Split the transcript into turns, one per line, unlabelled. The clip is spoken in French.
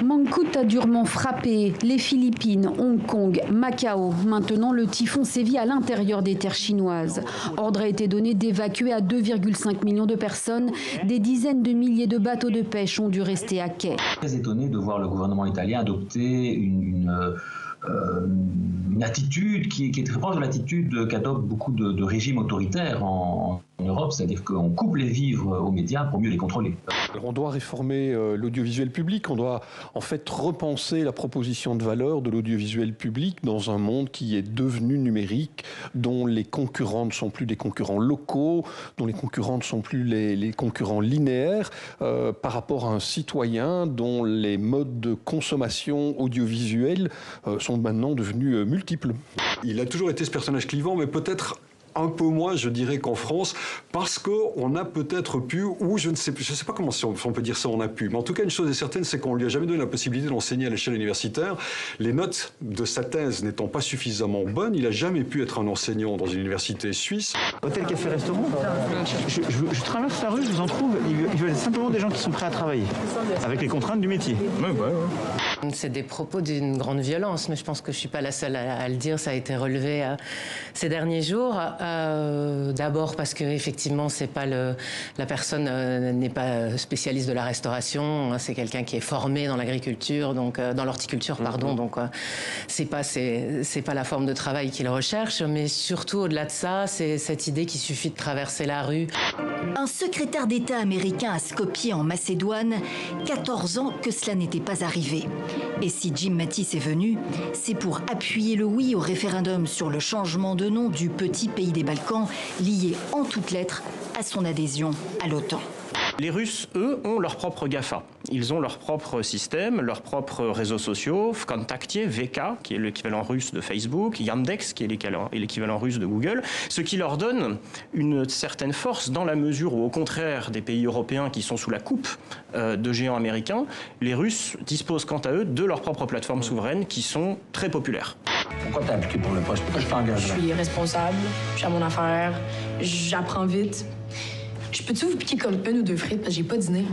Mangkhut a durement frappé les Philippines, Hong Kong, Macao. Maintenant, le typhon sévit à l'intérieur des terres chinoises. Ordre a été donné d'évacuer à 2,5 millions de personnes. Des dizaines de milliers de bateaux de pêche ont dû rester à quai.
Très étonné de voir le gouvernement italien adopter une attitude qui est très proche de l'attitude qu'adoptent beaucoup de régimes autoritaires en Europe, c'est-à-dire qu'on coupe les vivres aux médias pour mieux les contrôler.
On doit réformer l'audiovisuel public, on doit en fait repenser la proposition de valeur de l'audiovisuel public dans un monde qui est devenu numérique, dont les concurrents ne sont plus des concurrents locaux, dont les concurrents ne sont plus les concurrents linéaires, par rapport à un citoyen dont les modes de consommation audiovisuelle sont maintenant devenus multiples.
Il a toujours été ce personnage clivant, mais peut-être un peu moins, je dirais, qu'en France, parce qu'on a peut-être pu, ou je ne sais pas comment si on peut dire ça, on a pu, mais en tout cas, une chose est certaine, c'est qu'on lui a jamais donné la possibilité d'enseigner à l'échelle universitaire. Les notes de sa thèse n'étant pas suffisamment bonnes, il n'a jamais pu être un enseignant dans une université suisse.
Hôtel, café, restaurant, je traverse la rue, je vous en trouve, ils veulent simplement des gens qui sont prêts à travailler, avec les contraintes du métier.
C'est des propos d'une grande violence, mais je pense que je ne suis pas la seule à le dire. Ça a été relevé ces derniers jours. D'abord parce que effectivement, c'est pas la personne n'est pas spécialiste de la restauration. Hein, c'est quelqu'un qui est formé dans l'agriculture, donc dans l'horticulture, pardon. Donc c'est pas la forme de travail qu'il recherche, mais surtout au-delà de ça, c'est cette idée qu'il suffit de traverser la rue.
Un secrétaire d'État américain à Skopje en Macédoine, 14 ans que cela n'était pas arrivé. Et si Jim Mattis est venu, c'est pour appuyer le oui au référendum sur le changement de nom du petit pays des Balkans, lié en toutes lettres à son adhésion à l'OTAN.
Les Russes, eux, ont leur propre GAFA. Ils ont leur propre système, leurs propres réseaux sociaux, Vkontakte, VK, qui est l'équivalent russe de Facebook, Yandex, qui est l'équivalent russe de Google, ce qui leur donne une certaine force dans la mesure où, au contraire des pays européens qui sont sous la coupe de géants américains, les Russes disposent quant à eux de leurs propres plateformes souveraines qui sont très populaires.
Pourquoi t'as appliqué pour le poste? Pourquoi je t'engage là?
Je suis responsable, je suis à mon affaire, j'apprends vite. Je peux-tu vous piquer comme une ou deux frites parce que j'ai pas dîné?